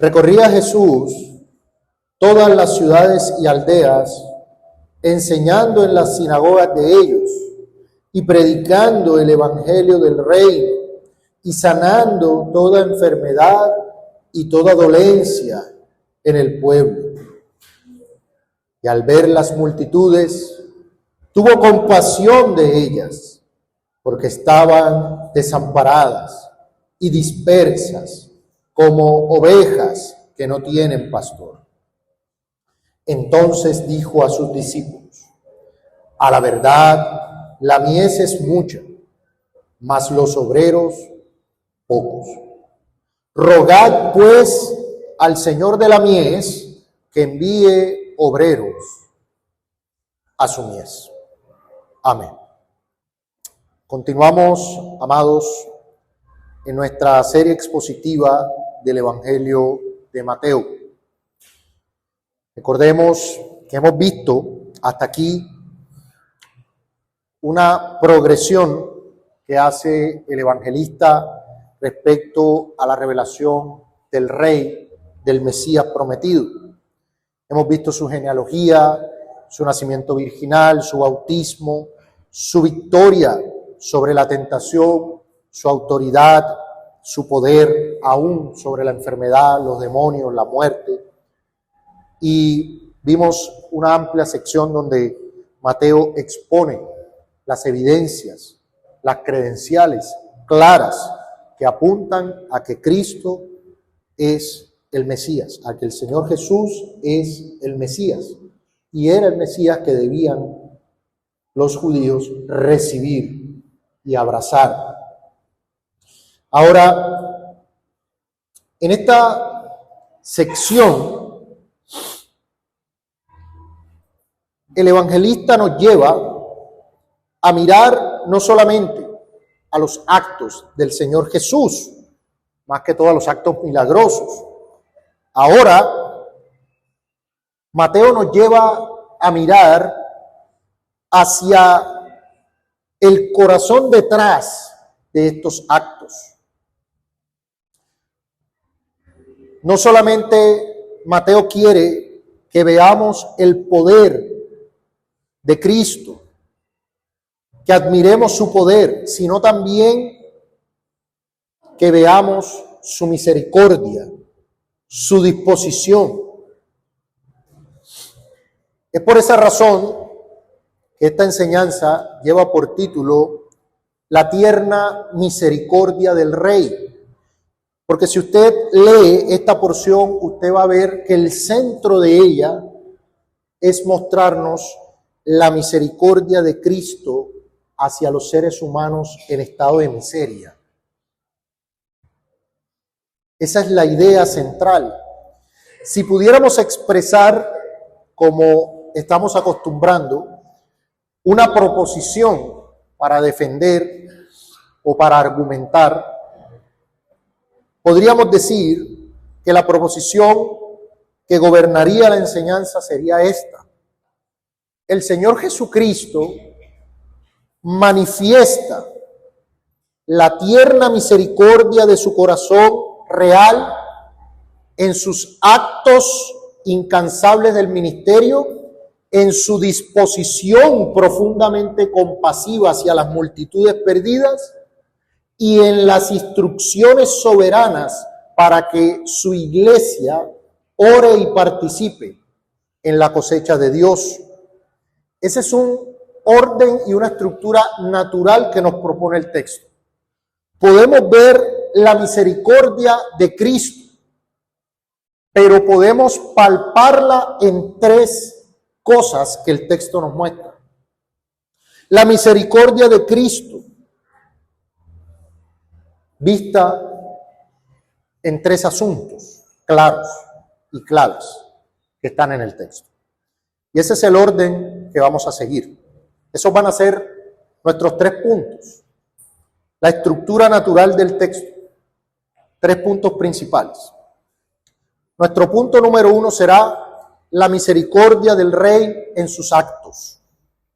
Recorría Jesús todas las ciudades y aldeas, enseñando en las sinagogas de ellos y predicando el evangelio del reino y sanando toda enfermedad y toda dolencia en el pueblo. Y al ver las multitudes, tuvo compasión de ellas, porque estaban desamparadas y dispersas como ovejas que no tienen pastor. Entonces dijo a sus discípulos: a la verdad, la mies es mucha, mas los obreros pocos. Rogad pues al Señor de la mies que envíe obreros a su mies. Amén. Continuamos, amados, en nuestra serie expositiva del Evangelio de Mateo. Recordemos que hemos visto hasta aquí una progresión que hace el evangelista respecto a la revelación del Rey, del Mesías prometido. Hemos visto su genealogía, su nacimiento virginal, su bautismo, su victoria sobre la tentación, su autoridad, su poder aún sobre la enfermedad, los demonios, la muerte. Y vimos una amplia sección donde Mateo expone las evidencias, las credenciales claras que apuntan a que Cristo es el Mesías, a que el Señor Jesús es el Mesías. Y era el Mesías que debían los judíos recibir y abrazar. Ahora, en esta sección, el evangelista nos lleva a mirar no solamente a los actos del Señor Jesús, más que todo a los actos milagrosos. Ahora, Mateo nos lleva a mirar hacia el corazón detrás de estos actos. No solamente Mateo quiere que veamos el poder de Cristo, que admiremos su poder, sino también que veamos su misericordia, su disposición. Es por esa razón que esta enseñanza lleva por título La tierna misericordia del Rey. Porque si usted lee esta porción, usted va a ver que el centro de ella es mostrarnos la misericordia de Cristo hacia los seres humanos en estado de miseria. Esa es la idea central. Si pudiéramos expresar, como estamos acostumbrando, una proposición para defender o para argumentar, podríamos decir que la proposición que gobernaría la enseñanza sería esta: el Señor Jesucristo manifiesta la tierna misericordia de su corazón real en sus actos incansables del ministerio, en su disposición profundamente compasiva hacia las multitudes perdidas y en las instrucciones soberanas para que su iglesia ore y participe en la cosecha de Dios. Ese es un orden y una estructura natural que nos propone el texto. Podemos ver la misericordia de Cristo, pero podemos palparla en tres cosas que el texto nos muestra. La misericordia de Cristo, vista en tres asuntos claros y claves que están en el texto. Y ese es el orden que vamos a seguir. Esos van a ser nuestros 3 puntos. La estructura natural del texto. 3 puntos principales. Nuestro punto número 1 será la misericordia del Rey en sus actos.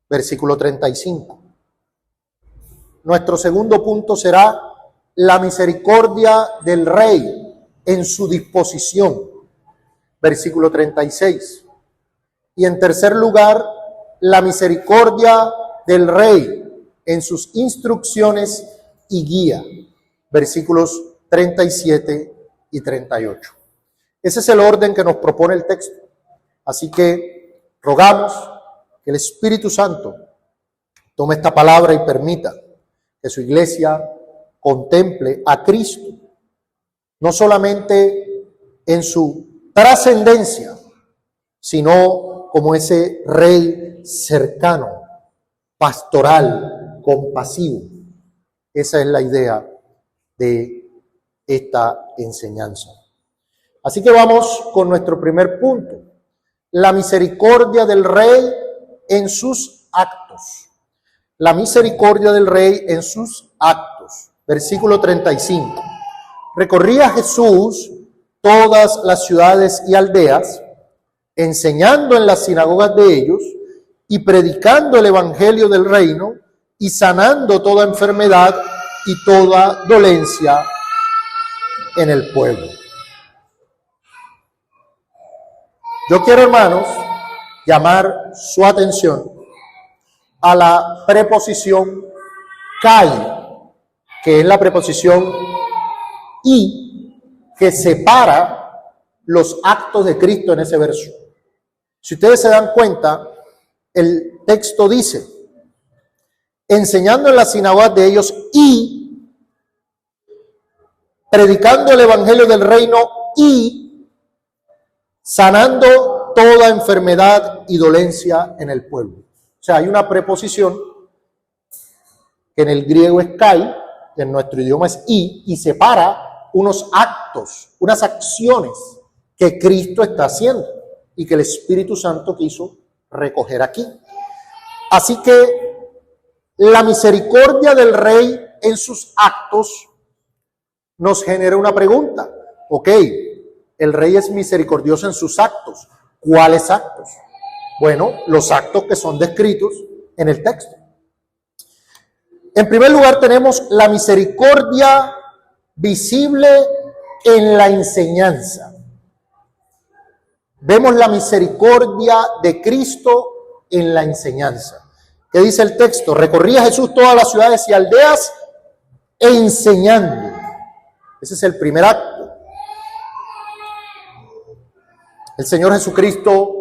Versículo 35. Nuestro segundo punto será la misericordia del Rey en su disposición, versículo 36. Y en tercer lugar, la misericordia del Rey en sus instrucciones y guía, versículos 37 y 38. Ese es el orden que nos propone el texto. Así que rogamos que el Espíritu Santo tome esta palabra y permita que su iglesia contemple a Cristo, no solamente en su trascendencia, sino como ese Rey cercano, pastoral, compasivo. Esa es la idea de esta enseñanza. Así que vamos con nuestro primer punto: la misericordia del Rey en sus actos. La misericordia del Rey en sus actos. Versículo 35. Recorría Jesús todas las ciudades y aldeas, enseñando en las sinagogas de ellos y predicando el evangelio del reino y sanando toda enfermedad y toda dolencia en el pueblo. Yo quiero, hermanos, llamar su atención a la preposición kai, que es la preposición y, que separa los actos de Cristo en ese verso. Si ustedes se dan cuenta, el texto dice, enseñando en las sinagogas de ellos y predicando el evangelio del reino y sanando toda enfermedad y dolencia en el pueblo. O sea, hay una preposición que en el griego es kai, en nuestro idioma es y separa unos actos, unas acciones que Cristo está haciendo y que el Espíritu Santo quiso recoger aquí. Así que la misericordia del Rey en sus actos nos genera una pregunta. Ok, el Rey es misericordioso en sus actos. ¿Cuáles actos? Bueno, los actos que son descritos en el texto. En primer lugar tenemos la misericordia visible en la enseñanza. Vemos la misericordia de Cristo en la enseñanza. ¿Qué dice el texto? Recorría Jesús todas las ciudades y aldeas enseñando. Ese es el primer acto. El Señor Jesucristo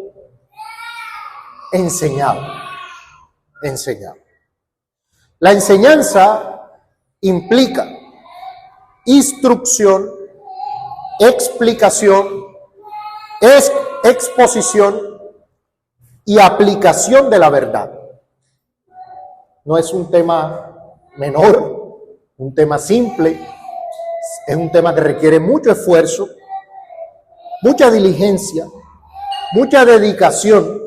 enseñaba. La enseñanza implica instrucción, explicación, exposición y aplicación de la verdad. No es un tema menor, un tema simple, es un tema que requiere mucho esfuerzo, mucha diligencia, mucha dedicación.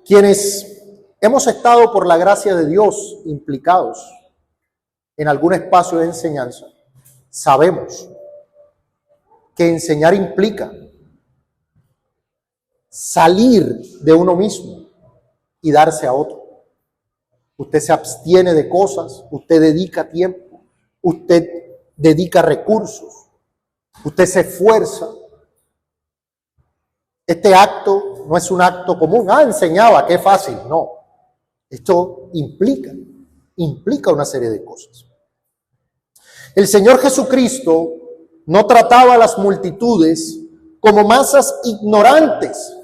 Quienes hemos estado por la gracia de Dios implicados en algún espacio de enseñanza, sabemos que enseñar implica salir de uno mismo y darse a otro. Usted se abstiene de cosas, usted dedica tiempo, usted dedica recursos, usted se esfuerza. Este acto no es un acto común. Enseñaba, qué fácil. No, esto implica una serie de cosas. El Señor Jesucristo no trataba a las multitudes como masas ignorantes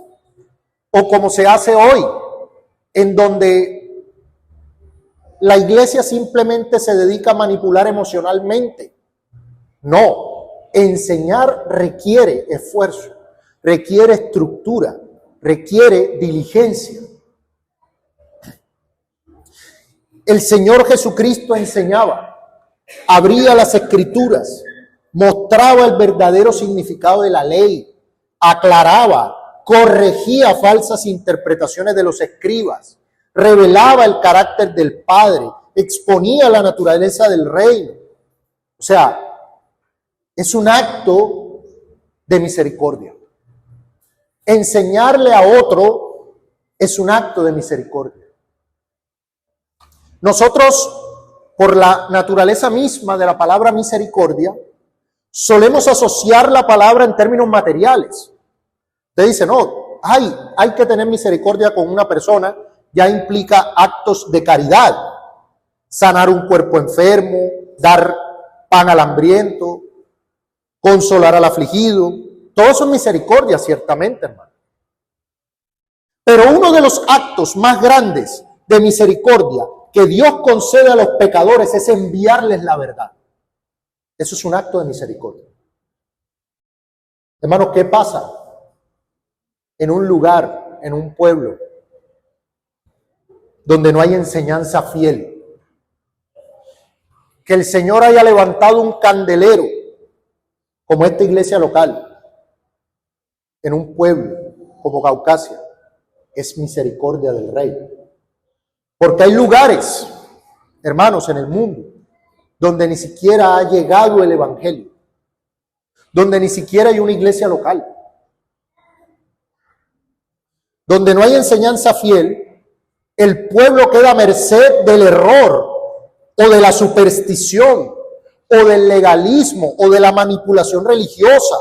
o como se hace hoy, en donde la iglesia simplemente se dedica a manipular emocionalmente. No, enseñar requiere esfuerzo, requiere estructura, requiere diligencia. El Señor Jesucristo enseñaba, abría las Escrituras, mostraba el verdadero significado de la ley, aclaraba, corregía falsas interpretaciones de los escribas, revelaba el carácter del Padre, exponía la naturaleza del reino. O sea, es un acto de misericordia. Enseñarle a otro es un acto de misericordia. Nosotros, por la naturaleza misma de la palabra misericordia, solemos asociar la palabra en términos materiales. Usted dice, no, hay que tener misericordia con una persona, ya implica actos de caridad, sanar un cuerpo enfermo, dar pan al hambriento, consolar al afligido. Todo eso es misericordia, ciertamente, hermano. Pero uno de los actos más grandes de misericordia que Dios concede a los pecadores es enviarles la verdad. Eso es un acto de misericordia. Hermanos, ¿qué pasa en un lugar, en un pueblo, donde no hay enseñanza fiel? Que el Señor haya levantado un candelero, como esta iglesia local, en un pueblo como Caucasia, es misericordia del Rey. Porque hay lugares, hermanos, en el mundo, donde ni siquiera ha llegado el Evangelio, donde ni siquiera hay una iglesia local, donde no hay enseñanza fiel, el pueblo queda a merced del error o de la superstición o del legalismo o de la manipulación religiosa,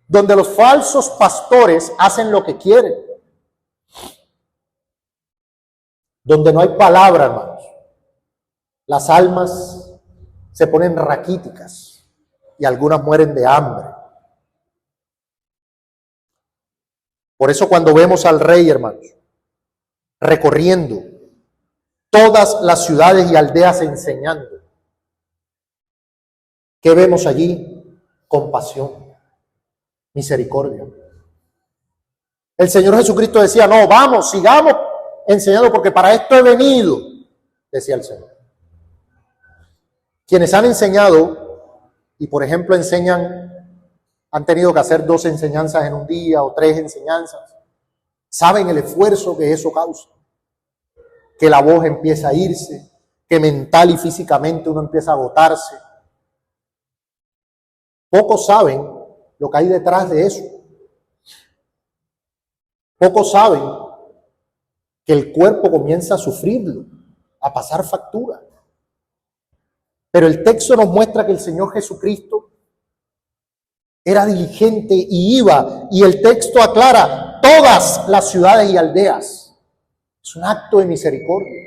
donde los falsos pastores hacen lo que quieren, donde no hay palabra, hermanos. Las almas se ponen raquíticas y algunas mueren de hambre. Por eso cuando vemos al Rey, hermanos, recorriendo todas las ciudades y aldeas enseñando, ¿qué vemos allí? Compasión, misericordia. El Señor Jesucristo decía, no, vamos, sigamos enseñando porque para esto he venido, decía el Señor. Quienes han enseñado y por ejemplo han tenido que hacer 2 enseñanzas en un día o 3 enseñanzas, saben el esfuerzo que eso causa, que la voz empieza a irse, que mental y físicamente uno empieza a agotarse. Pocos saben lo que hay detrás de eso. Pocos saben que el cuerpo comienza a sufrirlo, a pasar factura. Pero el texto nos muestra que el Señor Jesucristo era diligente y iba, y el texto aclara todas las ciudades y aldeas. Es un acto de misericordia.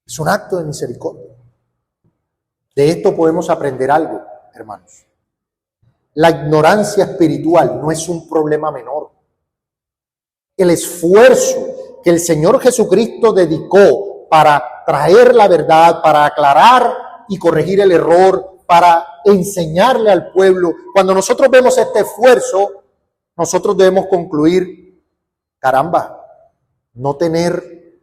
Es un acto de misericordia. De esto podemos aprender algo, hermanos. La ignorancia espiritual no es un problema menor. El esfuerzo que el Señor Jesucristo dedicó para traer la verdad, para aclarar y corregir el error, para enseñarle al pueblo. Cuando nosotros vemos este esfuerzo, nosotros debemos concluir, caramba, no tener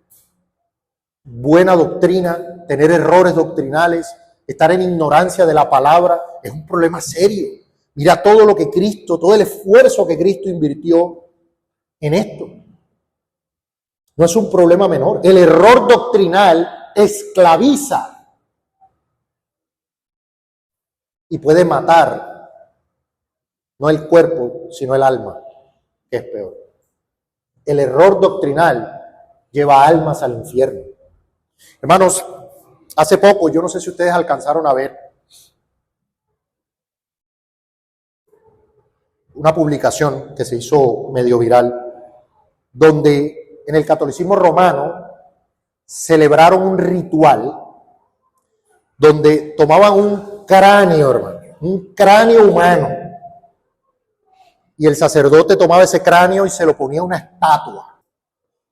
buena doctrina, tener errores doctrinales, estar en ignorancia de la palabra, es un problema serio. Mira todo lo que Cristo, todo el esfuerzo que Cristo invirtió en esto. No es un problema menor. El error doctrinal esclaviza y puede matar, no el cuerpo, sino el alma, que es peor. El error doctrinal lleva almas al infierno. Hermanos, hace poco, yo no sé si ustedes alcanzaron a ver una publicación que se hizo medio viral, donde en el catolicismo romano celebraron un ritual donde tomaban un cráneo, hermano, un cráneo humano, y el sacerdote tomaba ese cráneo y se lo ponía a una estatua.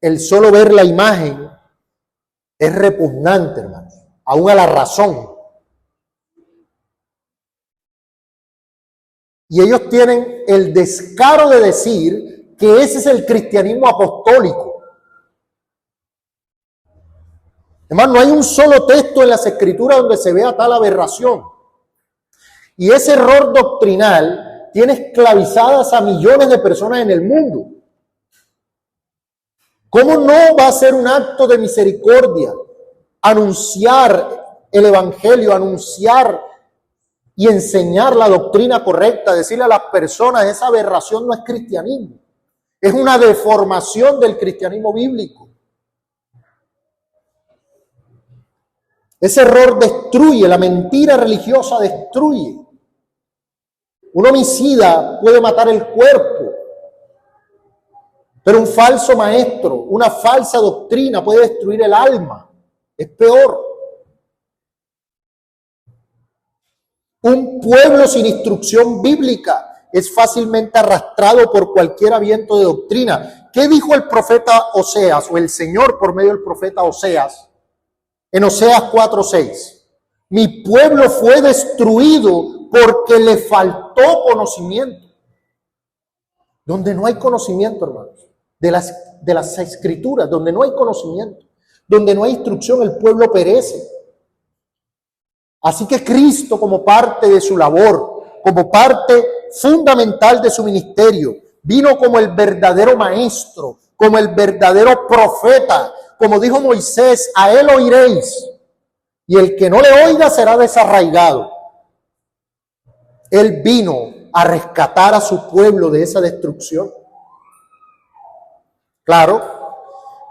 El solo ver la imagen es repugnante, hermano, aún a la razón. Y ellos tienen el descaro de decir que ese es el cristianismo apostólico. Hermano, no hay un solo texto en las Escrituras donde se vea tal aberración. Y ese error doctrinal tiene esclavizadas a millones de personas en el mundo. ¿Cómo no va a ser un acto de misericordia anunciar el Evangelio, anunciar y enseñar la doctrina correcta, decirle a las personas esa aberración no es cristianismo, es una deformación del cristianismo bíblico? Ese error destruye, la mentira religiosa destruye. Un homicida puede matar el cuerpo, pero un falso maestro, una falsa doctrina puede destruir el alma. Es peor. Un pueblo sin instrucción bíblica es fácilmente arrastrado por cualquier viento de doctrina. ¿Qué dijo el profeta Oseas, o el Señor por medio del profeta Oseas? En Oseas 4:6. Mi pueblo fue destruido porque le faltó conocimiento. Donde no hay conocimiento, hermanos, de las escrituras, donde no hay conocimiento, donde no hay instrucción, el pueblo perece. Así que Cristo, como parte de su labor, como parte fundamental de su ministerio, vino como el verdadero maestro, como el verdadero profeta, como dijo Moisés, a él oiréis, y el que no le oiga será desarraigado. Él vino a rescatar a su pueblo de esa destrucción. Claro,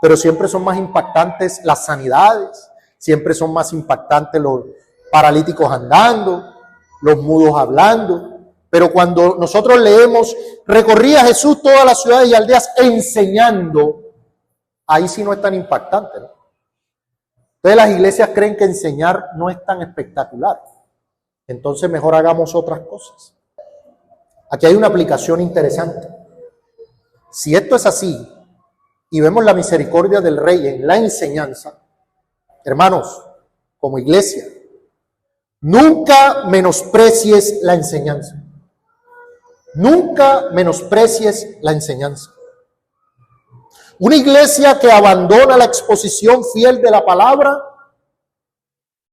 pero siempre son más impactantes las sanidades, siempre son más impactantes los paralíticos andando, los mudos hablando. Pero cuando nosotros leemos, recorría Jesús todas las ciudades y aldeas enseñando, ahí sí no es tan impactante, ¿no? Entonces las iglesias creen que enseñar no es tan espectacular. Entonces mejor hagamos otras cosas. Aquí hay una aplicación interesante. Si esto es así, y vemos la misericordia del Rey en la enseñanza, hermanos, como iglesia, nunca menosprecies la enseñanza. Nunca menosprecies la enseñanza. Una iglesia que abandona la exposición fiel de la palabra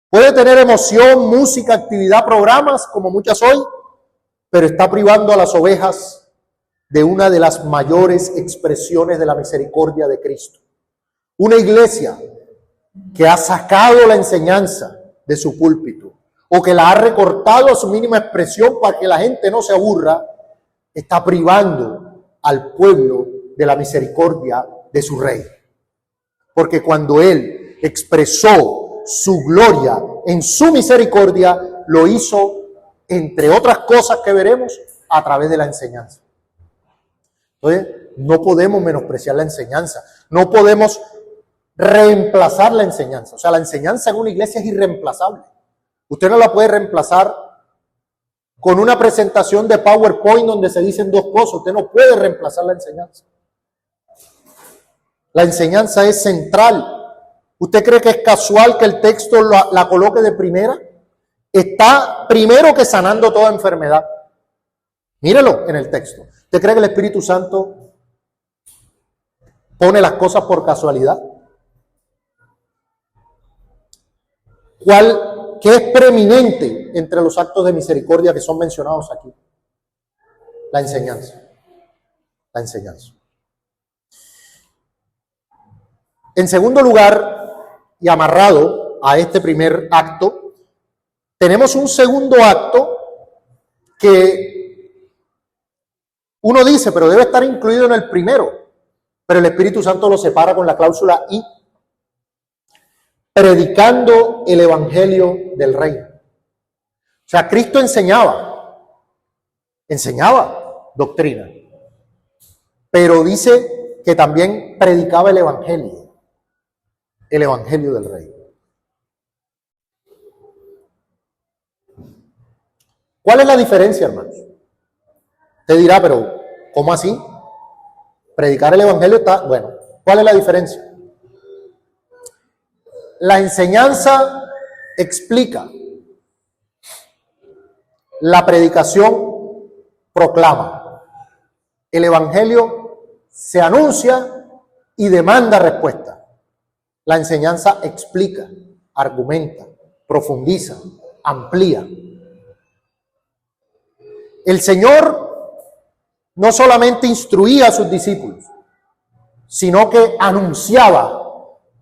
puede tener emoción, música, actividad, programas, como muchas hoy, pero está privando a las ovejas de una de las mayores expresiones de la misericordia de Cristo. Una iglesia que ha sacado la enseñanza de su púlpito o que la ha recortado a su mínima expresión para que la gente no se aburra, está privando al pueblo de la misericordia de su Rey. Porque cuando Él expresó su gloria en su misericordia, lo hizo, entre otras cosas que veremos, a través de la enseñanza. Entonces, no podemos menospreciar la enseñanza, no podemos reemplazar la enseñanza. O sea, la enseñanza en una iglesia es irreemplazable. Usted no la puede reemplazar con una presentación de PowerPoint donde se dicen dos cosas. Usted no puede reemplazar la enseñanza. La enseñanza es central. ¿Usted cree que es casual que el texto la coloque de primera? Está primero que sanando toda enfermedad. Mírelo en el texto. ¿Usted cree que el Espíritu Santo pone las cosas por casualidad? ¿Qué es preeminente entre los actos de misericordia que son mencionados aquí? La enseñanza. La enseñanza. En segundo lugar, y amarrado a este primer acto, tenemos un segundo acto que uno dice, pero debe estar incluido en el primero, pero el Espíritu Santo lo separa con la cláusula y, predicando el evangelio del reino. O sea, Cristo enseñaba doctrina, pero dice que también predicaba el evangelio del reino. ¿Cuál es la diferencia, hermanos? Usted dirá, pero ¿cómo así? Predicar el evangelio está... Bueno, ¿cuál es la diferencia? La enseñanza explica, la predicación proclama, el evangelio se anuncia y demanda respuesta. La enseñanza explica, argumenta, profundiza, amplía. El Señor no solamente instruía a sus discípulos, sino que anunciaba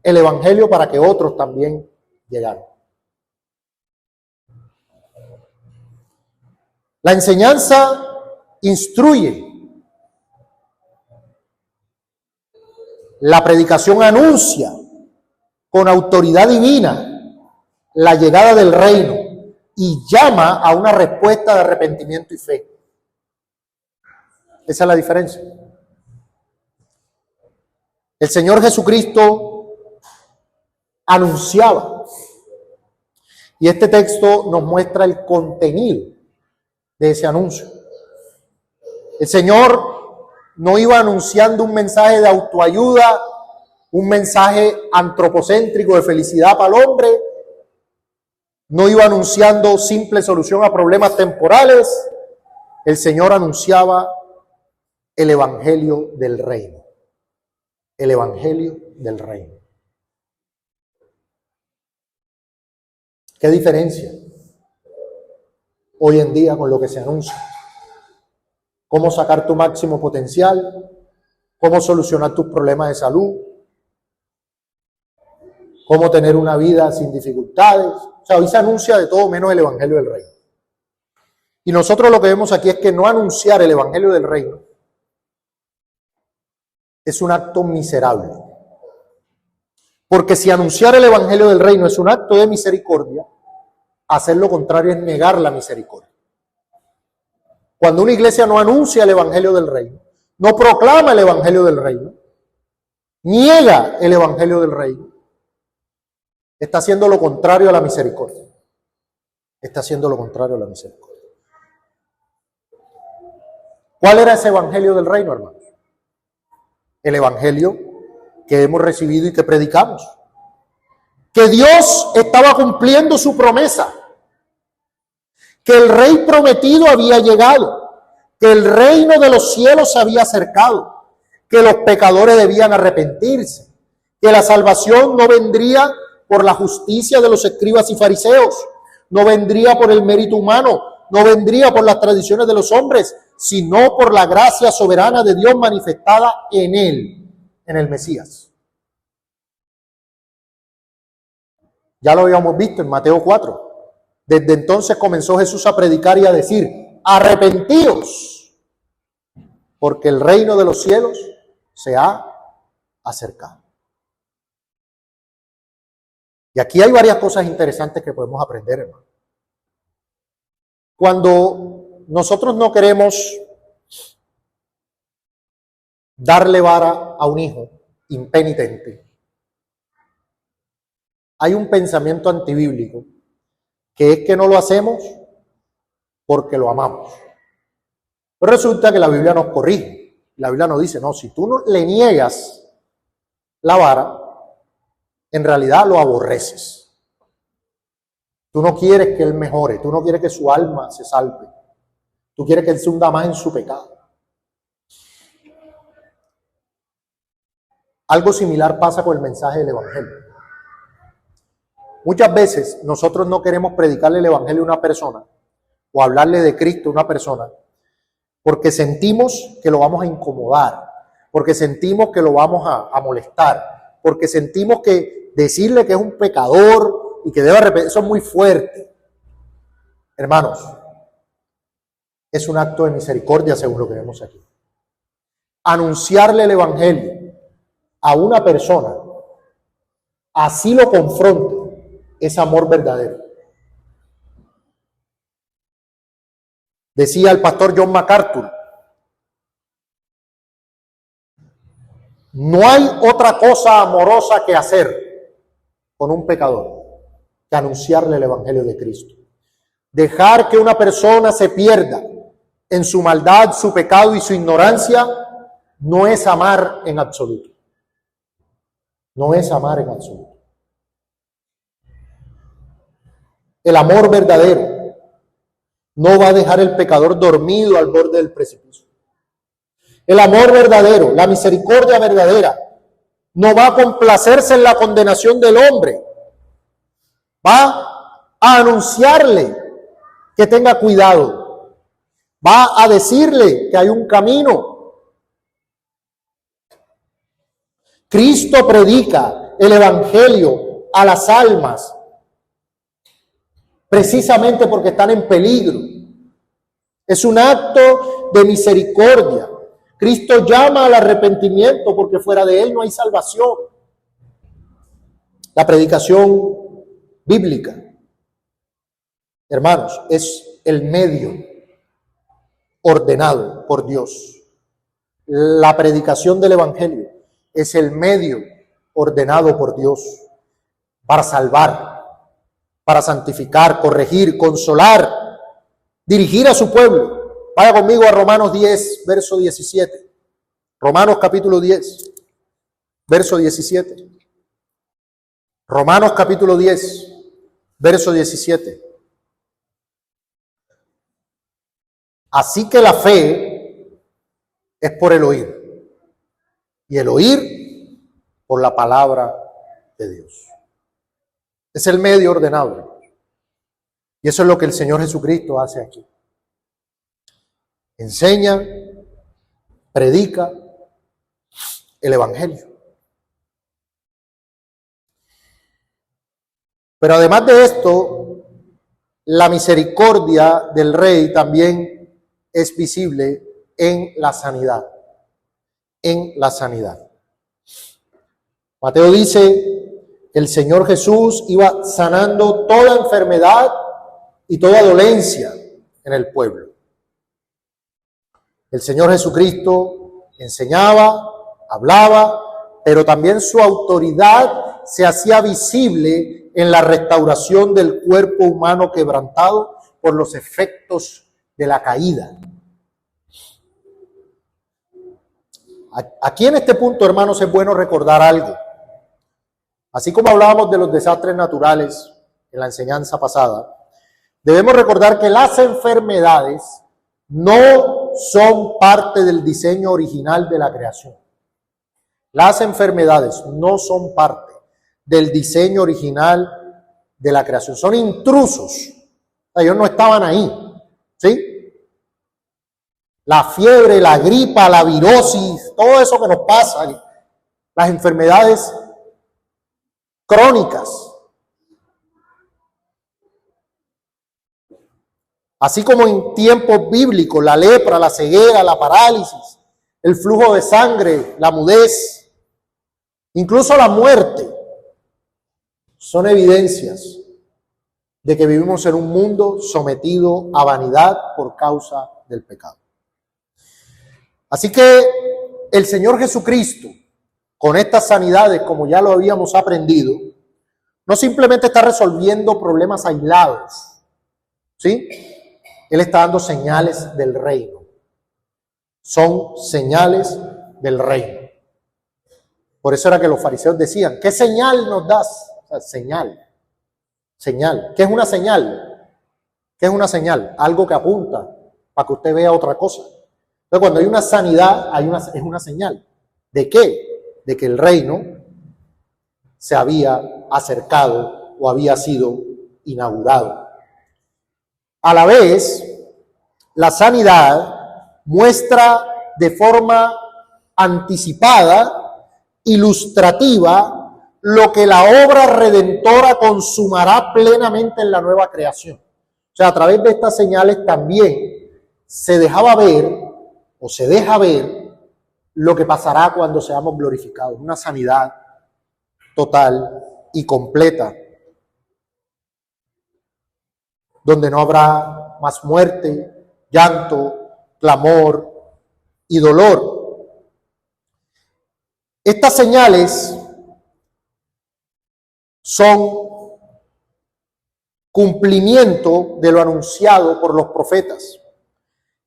el evangelio para que otros también llegaran. La enseñanza instruye, la predicación anuncia con autoridad divina la llegada del reino y llama a una respuesta de arrepentimiento y fe. Esa es la diferencia. El Señor Jesucristo anunciaba, y este texto nos muestra el contenido de ese anuncio. El Señor no iba anunciando un mensaje de autoayuda, un mensaje antropocéntrico de felicidad para el hombre, no iba anunciando simple solución a problemas temporales. El Señor anunciaba el evangelio del reino. El evangelio del reino. ¿Qué diferencia hoy en día con lo que se anuncia? ¿Cómo sacar tu máximo potencial? ¿Cómo solucionar tus problemas de salud? ¿Cómo tener una vida sin dificultades? O sea, hoy se anuncia de todo menos el evangelio del reino. Y nosotros lo que vemos aquí es que no anunciar el evangelio del reino es un acto miserable. Porque si anunciar el evangelio del reino es un acto de misericordia, hacer lo contrario es negar la misericordia. Cuando una iglesia no anuncia el evangelio del reino, no proclama el evangelio del reino, niega el evangelio del reino, está haciendo lo contrario a la misericordia. Está haciendo lo contrario a la misericordia. ¿Cuál era ese evangelio del reino, hermanos? El evangelio que hemos recibido y que predicamos. Que Dios estaba cumpliendo su promesa. Que el rey prometido había llegado. Que el reino de los cielos se había acercado. Que los pecadores debían arrepentirse. Que la salvación no vendría por la justicia de los escribas y fariseos. No vendría por el mérito humano. No vendría por las tradiciones de los hombres, sino por la gracia soberana de Dios manifestada en él, en el Mesías. Ya lo habíamos visto en Mateo 4. Desde entonces comenzó Jesús a predicar y a decir: arrepentíos, porque el reino de los cielos se ha acercado. Y aquí hay varias cosas interesantes que podemos aprender, hermano. Cuando nosotros no queremos darle vara a un hijo impenitente, hay un pensamiento antibíblico que es que no lo hacemos porque lo amamos. Pero resulta que la Biblia nos corrige. La Biblia nos dice: no, si tú no le niegas la vara, en realidad lo aborreces. Tú no quieres que él mejore, tú no quieres que su alma se salve. Tú quieres que él se hunda más en su pecado. Algo similar pasa con el mensaje del evangelio. Muchas veces nosotros no queremos predicarle el evangelio a una persona o hablarle de Cristo a una persona porque sentimos que lo vamos a incomodar, porque sentimos que lo vamos a molestar, porque sentimos que decirle que es un pecador y que debe arrepentirse, eso es muy fuerte. Hermanos, es un acto de misericordia según lo que vemos aquí. Anunciarle el evangelio a una persona, así lo confronte, es amor verdadero. Decía el pastor John MacArthur: no hay otra cosa amorosa que hacer con un pecador que anunciarle el evangelio de Cristo. Dejar que una persona se pierda en su maldad, su pecado y su ignorancia no es amar en absoluto. No es amar en absoluto. El amor verdadero no va a dejar el pecador dormido al borde del precipicio. El amor verdadero, la misericordia verdadera, no va a complacerse en la condenación del hombre. Va a anunciarle que tenga cuidado. Va a decirle que hay un camino. Cristo predica el evangelio a las almas precisamente porque están en peligro. Es un acto de misericordia. Cristo llama al arrepentimiento porque fuera de él no hay salvación. La predicación bíblica. Hermanos, es el medio ordenado por Dios. La predicación del Evangelio es el medio ordenado por Dios para salvar, para santificar, corregir, consolar, dirigir a su pueblo. Vaya conmigo a Romanos 10, verso 17. Romanos capítulo 10, verso 17. Romanos capítulo 10, verso 17. Así que la fe es por el oír, y el oír por la palabra de Dios. Es el medio ordenado. Y eso es lo que el Señor Jesucristo hace aquí. Enseña, predica el Evangelio. Pero además de esto, la misericordia del Rey también es visible en la sanidad. En la sanidad. Mateo dice que el Señor Jesús iba sanando toda enfermedad y toda dolencia en el pueblo. El Señor Jesucristo enseñaba, hablaba, pero también su autoridad se hacía visible en la restauración del cuerpo humano quebrantado por los efectos de la caída. Aquí en este punto, hermanos, es bueno recordar algo. Así como hablábamos de los desastres naturales en la enseñanza pasada, debemos recordar que las enfermedades no son parte del diseño original de la creación. Las enfermedades no son parte del diseño original de la creación. Son intrusos. Ellos no estaban ahí. ¿Sí? La fiebre, la gripa, la virosis, todo eso que nos pasa, las enfermedades crónicas. Así como en tiempos bíblicos, la lepra, la ceguera, la parálisis, el flujo de sangre, la mudez, incluso la muerte, son evidencias de que vivimos en un mundo sometido a vanidad por causa del pecado. Así que el Señor Jesucristo, con estas sanidades, como ya lo habíamos aprendido, no simplemente está resolviendo problemas aislados, ¿sí? Él está dando señales del reino. Son señales del reino. Por eso era que los fariseos decían, ¿qué señal nos das? O sea, señal. Señal. ¿Qué es una señal? ¿Qué es una señal? Algo que apunta para que usted vea otra cosa. Entonces, cuando hay una sanidad, es una señal. ¿De qué? De que el reino se había acercado o había sido inaugurado. A la vez, la sanidad muestra de forma anticipada, ilustrativa, lo que la obra redentora consumará plenamente en la nueva creación. O sea, a través de estas señales también se dejaba ver o se deja ver lo que pasará cuando seamos glorificados. Una sanidad total y completa, donde no habrá más muerte, llanto, clamor y dolor. Estas señales son cumplimiento de lo anunciado por los profetas.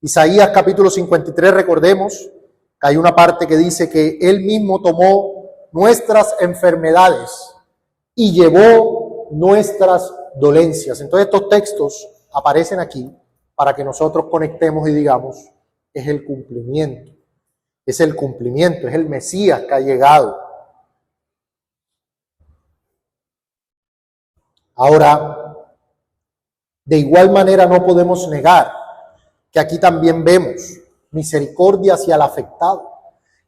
Isaías capítulo 53, recordemos que hay una parte que dice que Él mismo tomó nuestras enfermedades y llevó nuestras dolencias. Entonces estos textos aparecen aquí para que nosotros conectemos y digamos, es el cumplimiento, es el Mesías que ha llegado. Ahora, de igual manera no podemos negar que aquí también vemos misericordia hacia el afectado,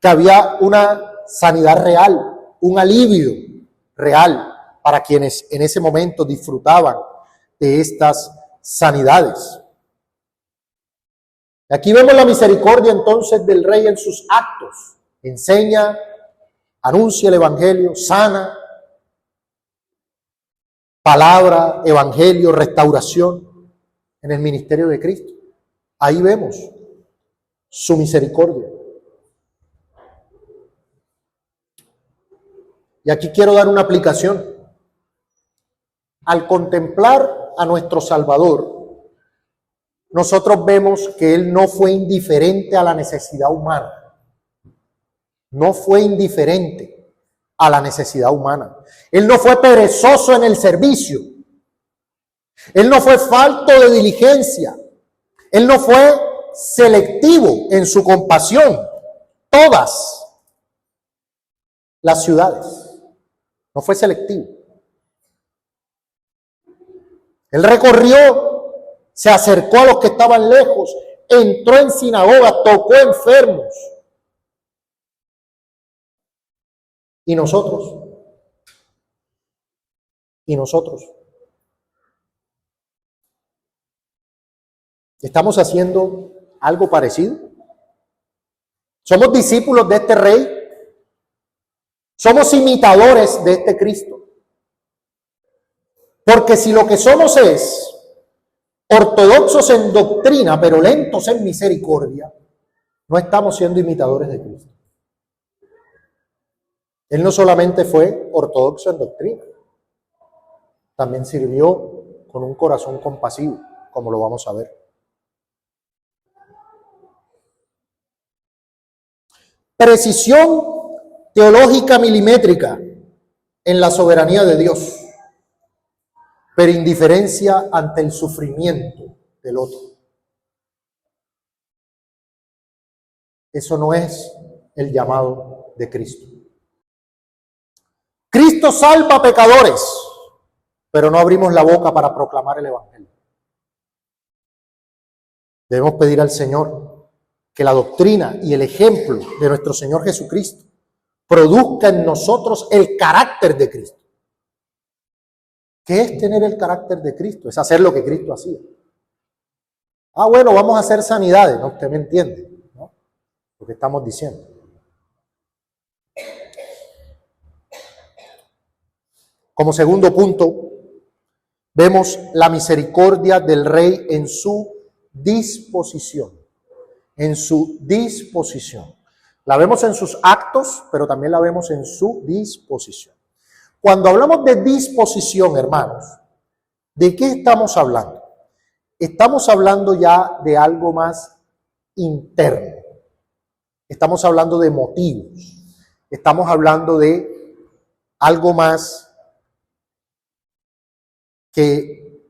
que había una sanidad real, un alivio real para quienes en ese momento disfrutaban de estas sanidades. Aquí vemos la misericordia entonces del Rey en sus actos. Enseña, anuncia el Evangelio, sana, palabra, evangelio, restauración en el ministerio de Cristo. Ahí vemos su misericordia. Y aquí quiero dar una aplicación. Al contemplar a nuestro Salvador, nosotros vemos que Él no fue indiferente a la necesidad humana. No fue indiferente a la necesidad humana. Él no fue perezoso en el servicio. Él no fue falto de diligencia. Él no fue selectivo en su compasión. Todas las ciudades. No fue selectivo. Él recorrió, se acercó a los que estaban lejos, entró en sinagogas, tocó enfermos. ¿Y nosotros? ¿Y nosotros? ¿Estamos haciendo algo parecido? ¿Somos discípulos de este Rey? ¿Somos imitadores de este Cristo? Porque si lo que somos es ortodoxos en doctrina, pero lentos en misericordia, no estamos siendo imitadores de Cristo. Él no solamente fue ortodoxo en doctrina, también sirvió con un corazón compasivo, como lo vamos a ver. Precisión teológica milimétrica en la soberanía de Dios, pero indiferencia ante el sufrimiento del otro. Eso no es el llamado de Cristo. Cristo salva a pecadores, pero no abrimos la boca para proclamar el evangelio. Debemos pedir al Señor que la doctrina y el ejemplo de nuestro Señor Jesucristo produzca en nosotros el carácter de Cristo. ¿Qué es tener el carácter de Cristo? Es hacer lo que Cristo hacía. Bueno, vamos a hacer sanidades. No, usted me entiende, ¿no? Lo que estamos diciendo. Como segundo punto, vemos la misericordia del Rey en su disposición. En su disposición. La vemos en sus actos, pero también la vemos en su disposición. Cuando hablamos de disposición, hermanos, ¿de qué estamos hablando? Estamos hablando ya de algo más interno. Estamos hablando de motivos. Estamos hablando de algo más que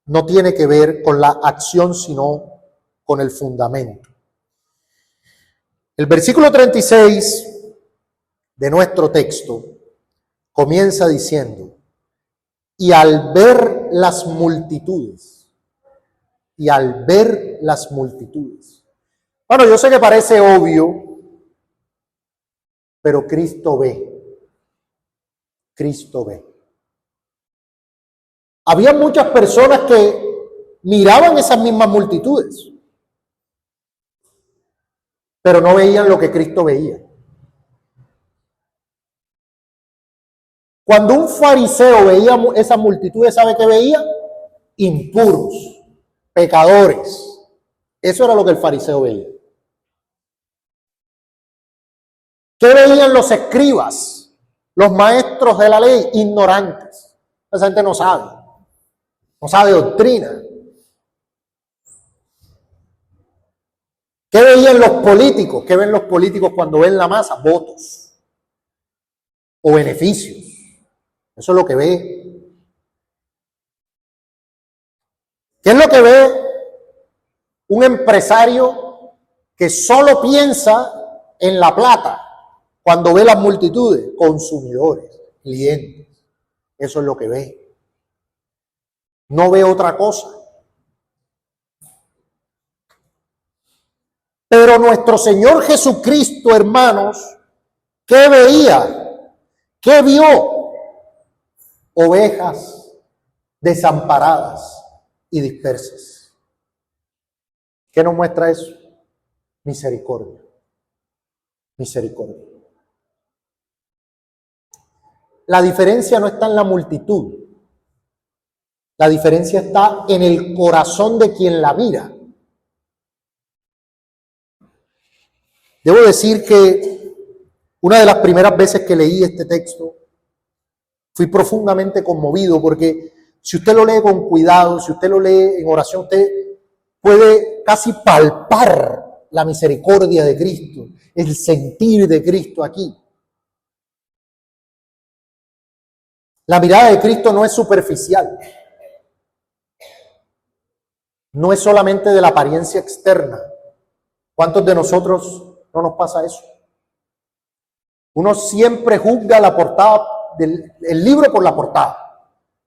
no tiene que ver con la acción, sino con el fundamento. El versículo 36 de nuestro texto comienza diciendo, y al ver las multitudes, Bueno, yo sé que parece obvio, pero Cristo ve. Había muchas personas que miraban esas mismas multitudes, pero no veían lo que Cristo veía. Cuando un fariseo veía esas multitudes, ¿sabe qué veía? Impuros, pecadores. Eso era lo que el fariseo veía. ¿Qué veían los escribas, los maestros de la ley? Ignorantes. Esa gente no sabe doctrina. ¿Qué veían los políticos? ¿Qué ven los políticos cuando ven la masa? Votos o beneficios. Eso es lo que ve. ¿Qué es lo que ve un empresario que solo piensa en la plata cuando ve las multitudes? Consumidores, clientes. Eso es lo que ve. No ve otra cosa. Pero nuestro Señor Jesucristo, hermanos, ¿qué veía? ¿Qué vio? Ovejas desamparadas y dispersas. ¿Qué nos muestra eso? Misericordia. La diferencia no está en la multitud, La diferencia está en el corazón de quien la mira. Debo decir que una de las primeras veces que leí este texto, fui profundamente conmovido porque si usted lo lee con cuidado, si usted lo lee en oración, usted puede casi palpar la misericordia de Cristo, el sentir de Cristo aquí. La mirada de Cristo no es superficial, no es solamente de la apariencia externa. ¿Cuántos de nosotros no nos pasa eso? Uno siempre juzga la portada el libro por la portada.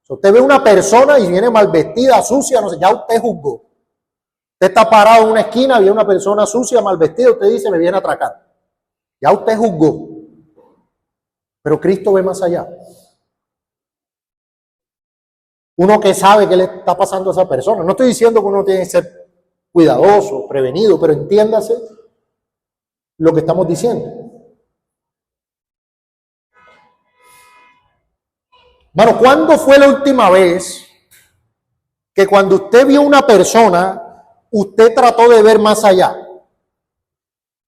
Si usted ve una persona y viene mal vestida, sucia, no sé, ya usted juzgó. Usted está parado en una esquina, ve una persona sucia, mal vestida, usted dice, me viene a atracar. Ya usted juzgó. Pero Cristo ve más allá. Uno que sabe qué le está pasando a esa persona. No estoy diciendo que uno tiene que ser cuidadoso, prevenido, pero entiéndase lo que estamos diciendo. Bueno, ¿cuándo fue la última vez que cuando usted vio una persona, usted trató de ver más allá?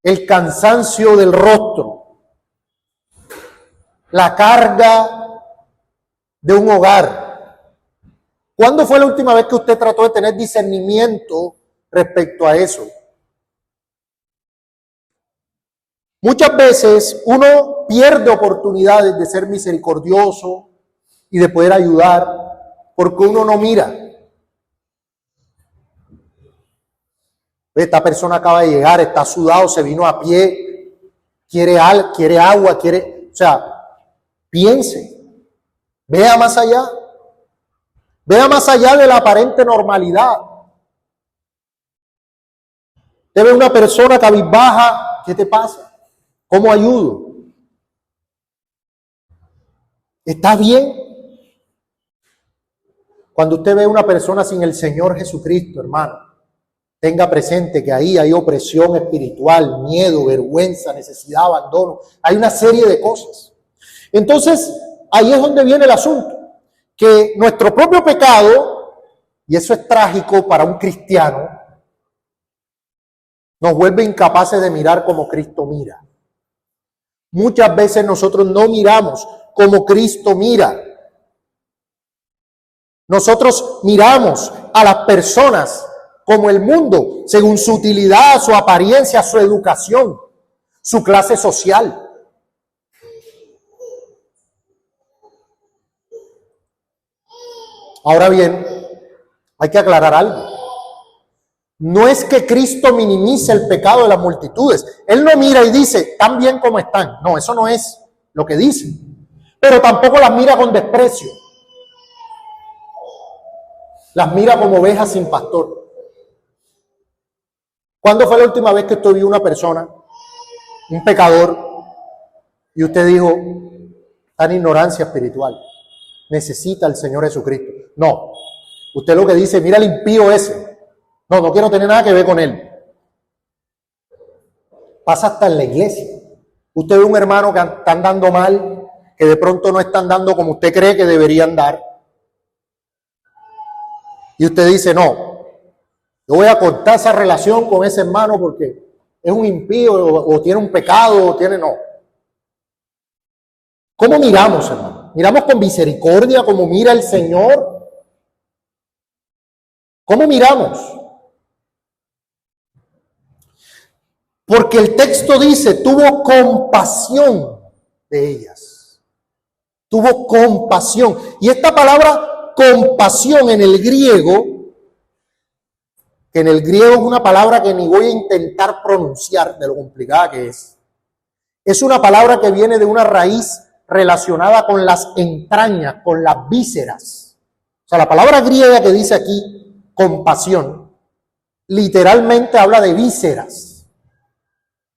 El cansancio del rostro, la carga de un hogar. ¿Cuándo fue la última vez que usted trató de tener discernimiento respecto a eso? Muchas veces uno pierde oportunidades de ser misericordioso y de poder ayudar porque uno no mira. Esta persona acaba de llegar, está sudado, se vino a pie, quiere agua, o sea, piense, vea más allá de la aparente normalidad. Usted ve una persona cabizbaja, ¿qué te pasa? ¿Cómo ayudo? ¿Está bien? Cuando usted ve a una persona sin el Señor Jesucristo, hermano, tenga presente que ahí hay opresión espiritual, miedo, vergüenza, necesidad, abandono. Hay una serie de cosas. Entonces, ahí es donde viene el asunto. Que nuestro propio pecado, y eso es trágico para un cristiano, nos vuelve incapaces de mirar como Cristo mira. Muchas veces nosotros no miramos como Cristo mira. Nosotros miramos a las personas como el mundo, según su utilidad, su apariencia, su educación, su clase social. Ahora bien, hay que aclarar algo. No es que Cristo minimice el pecado de las multitudes. Él no mira y dice, tan bien como están. No, eso no es lo que dice. Pero tampoco las mira con desprecio. Las mira como ovejas sin pastor. ¿Cuándo fue la última vez que usted vio una persona, un pecador, y usted dijo, está en ignorancia espiritual, necesita al Señor Jesucristo? No. Usted lo que dice, mira el impío ese. No quiero tener nada que ver con él. Pasa hasta en la iglesia. Usted ve un hermano que están dando mal, que de pronto no están dando como usted cree que deberían dar. Y usted dice, no, yo voy a cortar esa relación con ese hermano porque es un impío o tiene un pecado o tiene no. ¿Cómo miramos, hermano? ¿Miramos con misericordia como mira el Señor? ¿Cómo miramos? Porque el texto dice, tuvo compasión de ellas. Tuvo compasión. Y esta palabra compasión en el griego, que en el griego es una palabra que ni voy a intentar pronunciar de lo complicada que es una palabra que viene de una raíz relacionada con las entrañas, con las vísceras. O sea, la palabra griega que dice aquí, compasión, literalmente habla de vísceras.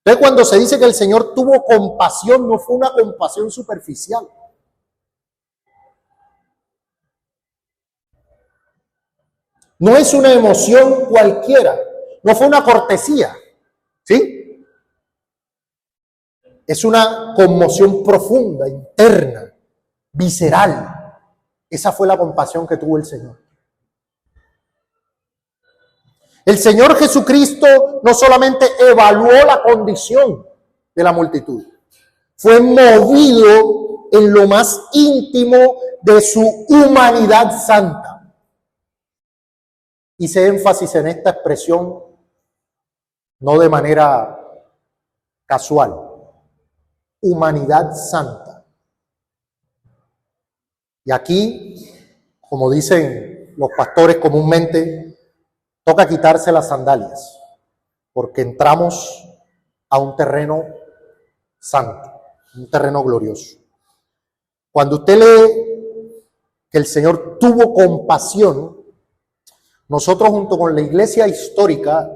Entonces, cuando se dice que el Señor tuvo compasión, no fue una compasión superficial. No es una emoción cualquiera, no fue una cortesía, ¿sí? Es una conmoción profunda, interna, visceral. Esa fue la compasión que tuvo el Señor. El Señor Jesucristo no solamente evaluó la condición de la multitud, fue movido en lo más íntimo de su humanidad santa. Hice énfasis en esta expresión no de manera casual. Humanidad santa. Y aquí, como dicen los pastores comúnmente, toca quitarse las sandalias, porque entramos a un terreno santo, un terreno glorioso. Cuando usted lee que el Señor tuvo compasión, nosotros junto con la iglesia histórica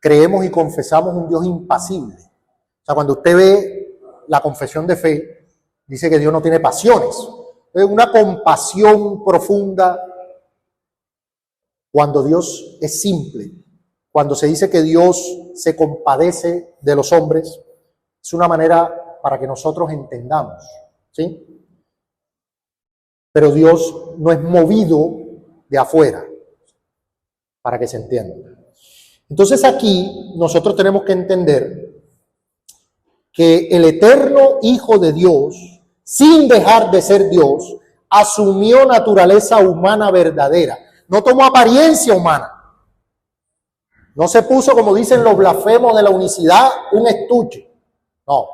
creemos y confesamos un Dios impasible. O sea, cuando usted ve la confesión de fe, dice que Dios no tiene pasiones. Es una compasión profunda cuando Dios es simple. Cuando se dice que Dios se compadece de los hombres, es una manera para que nosotros entendamos, ¿sí? Pero Dios no es movido de afuera, para que se entienda. Entonces aquí nosotros tenemos que entender que el eterno Hijo de Dios, sin dejar de ser Dios, asumió naturaleza humana verdadera. No tomó apariencia humana. No se puso, como dicen los blasfemos de la unicidad, un estuche. No.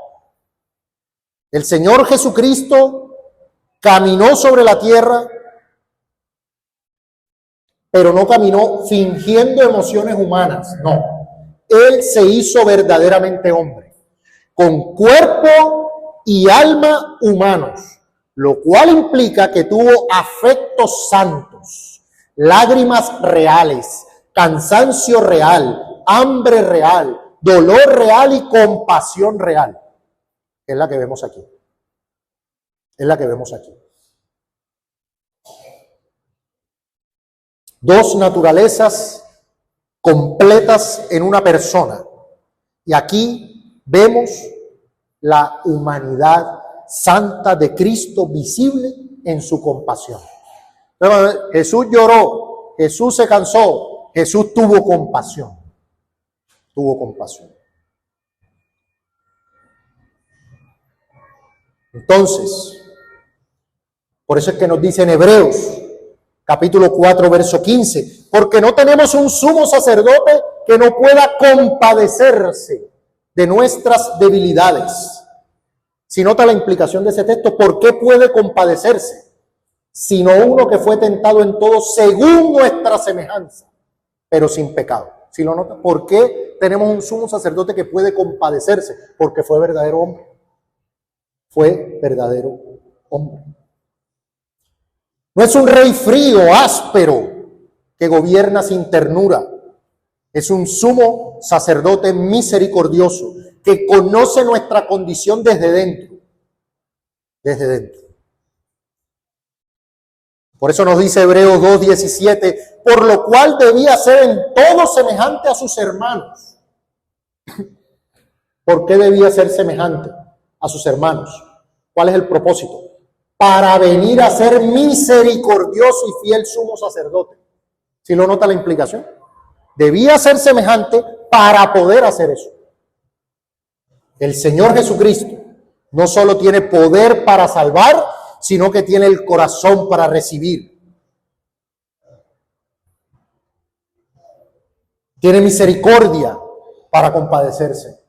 El Señor Jesucristo caminó sobre la tierra, pero no caminó fingiendo emociones humanas. No. Él se hizo verdaderamente hombre, con cuerpo y alma humanos, lo cual implica que tuvo afectos santos, lágrimas reales, cansancio real, hambre real, dolor real y compasión real. Es la que vemos aquí. Es la que vemos aquí. Dos naturalezas completas en una persona. Y aquí vemos la humanidad santa de Cristo visible en su compasión. Jesús lloró, Jesús se cansó, Jesús tuvo compasión. Tuvo compasión. Entonces, por eso es que nos dice en Hebreos, capítulo 4, verso 15, porque no tenemos un sumo sacerdote que no pueda compadecerse de nuestras debilidades. Si nota la implicación de ese texto, ¿por qué puede compadecerse? Sino uno que fue tentado en todo según nuestra semejanza, pero sin pecado. Si lo nota, ¿por qué tenemos un sumo sacerdote que puede compadecerse? Porque fue verdadero hombre. Fue verdadero hombre. No es un rey frío, áspero, que gobierna sin ternura. Es un sumo sacerdote misericordioso que conoce nuestra condición desde dentro. Desde dentro. Por eso nos dice Hebreos 2:17, por lo cual debía ser en todo semejante a sus hermanos. ¿Por qué debía ser semejante a sus hermanos? ¿Cuál es el propósito? Para venir a ser misericordioso y fiel sumo sacerdote. ¿Sí lo nota la implicación? Debía ser semejante para poder hacer eso. El Señor Jesucristo no solo tiene poder para salvar, sino que tiene el corazón para recibir. Tiene misericordia para compadecerse.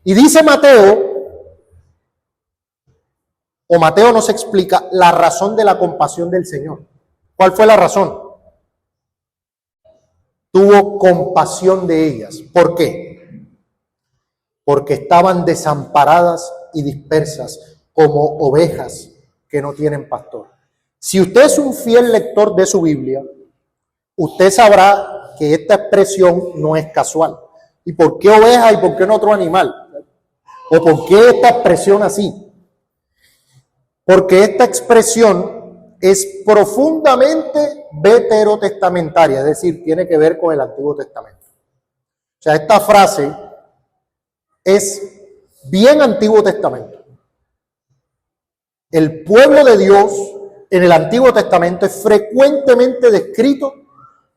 Y dice Mateo, o Mateo nos explica la razón de la compasión del Señor. ¿Cuál fue la razón? Tuvo compasión de ellas. ¿Por qué? Porque estaban desamparadas y dispersas como ovejas que no tienen pastor. Si usted es un fiel lector de su Biblia, usted sabrá que esta expresión no es casual. ¿Y por qué oveja y por qué no otro animal? ¿O por qué esta expresión así? Porque esta expresión es profundamente veterotestamentaria, es decir, tiene que ver con el Antiguo Testamento. O sea, esta frase es bien Antiguo Testamento. El pueblo de Dios en el Antiguo Testamento es frecuentemente descrito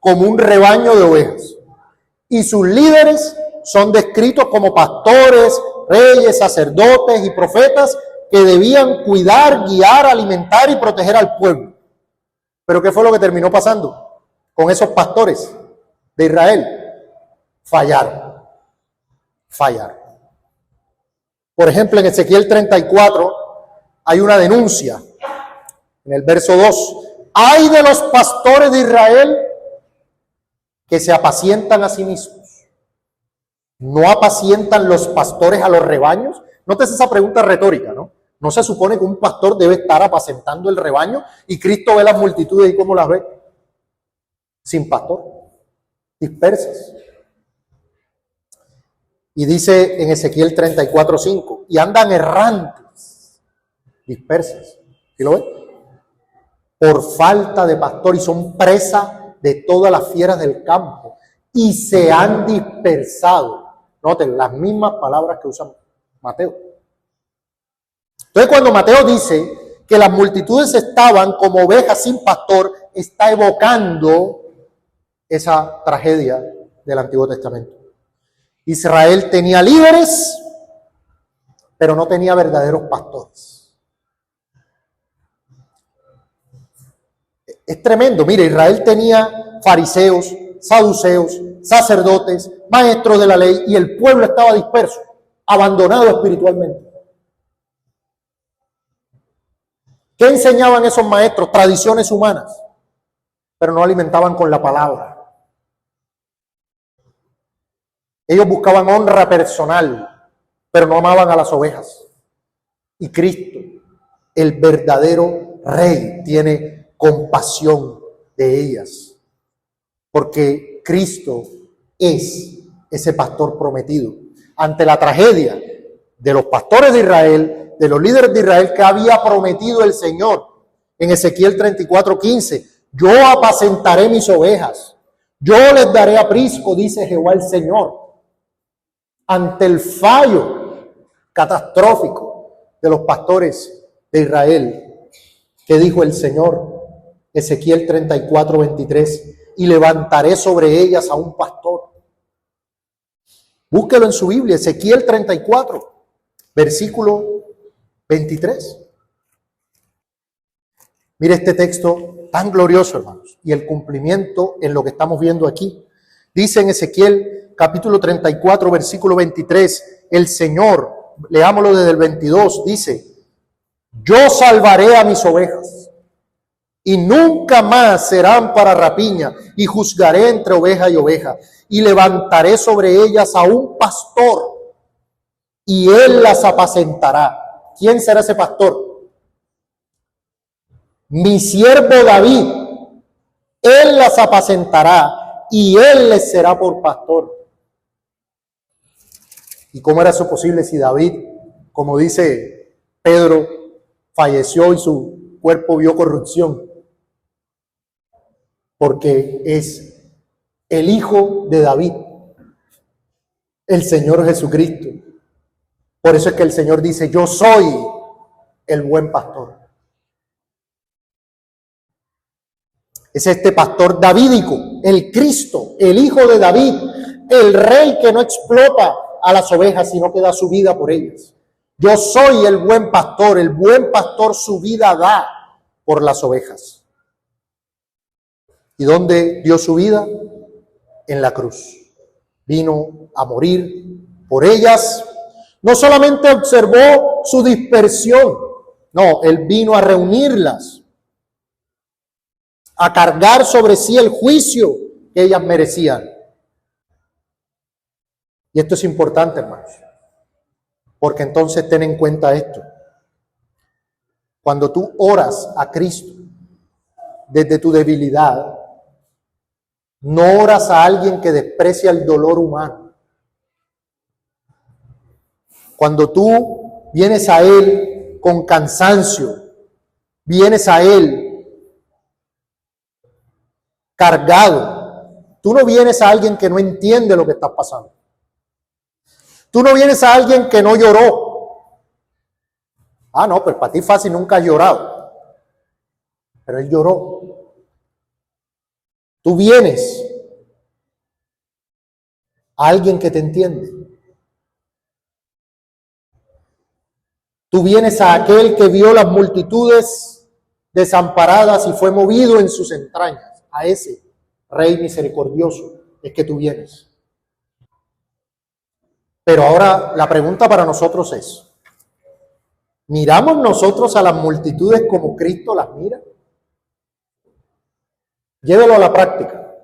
como un rebaño de ovejas. Y sus líderes son descritos como pastores, reyes, sacerdotes y profetas que debían cuidar, guiar, alimentar y proteger al pueblo. Pero ¿qué fue lo que terminó pasando con esos pastores de Israel? Fallaron. Por ejemplo, en Ezequiel 34 hay una denuncia. En el verso 2, ¡ay de los pastores de Israel que se apacientan a sí mismos! ¿No apacientan los pastores a los rebaños? Nótese esa pregunta retórica, ¿no? ¿No se supone que un pastor debe estar apacentando el rebaño? Y Cristo ve las multitudes y ¿cómo las ve? Sin pastor, dispersas. Y dice en Ezequiel 34:5, y andan errantes, dispersas. ¿Sí lo ve? Por falta de pastor, y son presa de todas las fieras del campo, y se han dispersado. Noten las mismas palabras que usa Mateo. Entonces, cuando Mateo dice que las multitudes estaban como ovejas sin pastor, está evocando esa tragedia del Antiguo Testamento. Israel tenía líderes, pero no tenía verdaderos pastores. Es tremendo. Mire, Israel tenía fariseos, saduceos, sacerdotes, maestros de la ley, y el pueblo estaba disperso, abandonado espiritualmente. ¿Qué enseñaban esos maestros? Tradiciones humanas, pero no alimentaban con la palabra. Ellos buscaban honra personal, pero no amaban a las ovejas. Y Cristo, el verdadero Rey, tiene compasión de ellas, porque Cristo es ese pastor prometido. Ante la tragedia de los pastores de Israel, de los líderes de Israel que había prometido el Señor en Ezequiel 34:15, yo apacentaré mis ovejas, yo les daré aprisco, dice Jehová el Señor. Ante el fallo catastrófico de los pastores de Israel, ¿qué dijo el Señor? Ezequiel 34:23, y levantaré sobre ellas a un pastor. Búsquelo en su Biblia, Ezequiel 34, versículo 23. Mire este texto tan glorioso, hermanos, y el cumplimiento en lo que estamos viendo aquí. Dice en Ezequiel capítulo 34, versículo 23, el Señor, leámoslo desde el 22, dice, yo salvaré a mis ovejas y nunca más serán para rapiña, y juzgaré entre oveja y oveja, y levantaré sobre ellas a un pastor, y él las apacentará. ¿Quién será ese pastor? Mi siervo David. Él las apacentará y él les será por pastor. ¿Y cómo era eso posible si David, como dice Pedro, falleció y su cuerpo vio corrupción? Porque es el hijo de David, el Señor Jesucristo. Por eso es que el Señor dice, yo soy el buen pastor. Es este pastor davídico, el Cristo, el hijo de David, el rey que no explota a las ovejas, sino que da su vida por ellas. Yo soy el buen pastor su vida da por las ovejas. ¿Y dónde dio su vida? En la cruz. Vino a morir por ellas. No solamente observó su dispersión, no, él vino a reunirlas, a cargar sobre sí el juicio que ellas merecían. Y esto es importante, hermanos, porque entonces ten en cuenta esto. Cuando tú oras a Cristo desde tu debilidad, no oras a alguien que desprecia el dolor humano. Cuando tú vienes a Él con cansancio, vienes a Él cargado, tú no vienes a alguien que no entiende lo que está pasando. Tú no vienes a alguien que no lloró. Ah, no, pues para ti fácil, nunca has llorado. Pero Él lloró. Tú vienes a alguien que te entiende. Tú vienes a aquel que vio las multitudes desamparadas y fue movido en sus entrañas. A ese Rey misericordioso es que tú vienes. Pero ahora la pregunta para nosotros es, ¿miramos nosotros a las multitudes como Cristo las mira? Llévelo a la práctica.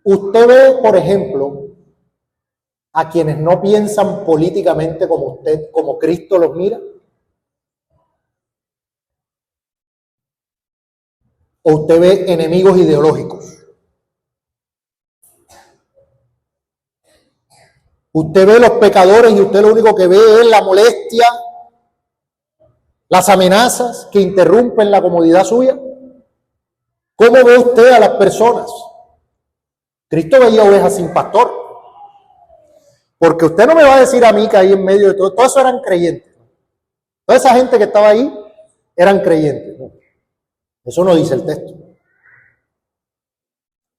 Usted ve, por ejemplo, a quienes no piensan políticamente como usted, como Cristo los mira. ¿O usted ve enemigos ideológicos? Usted ve los pecadores y usted lo único que ve es la molestia, las amenazas que interrumpen la comodidad suya. ¿Cómo ve usted a las personas? Cristo veía ovejas sin pastor. Porque usted no me va a decir a mí que ahí en medio de todo eso eran creyentes. Toda esa gente que estaba ahí eran creyentes. ¿No? Eso no dice el texto.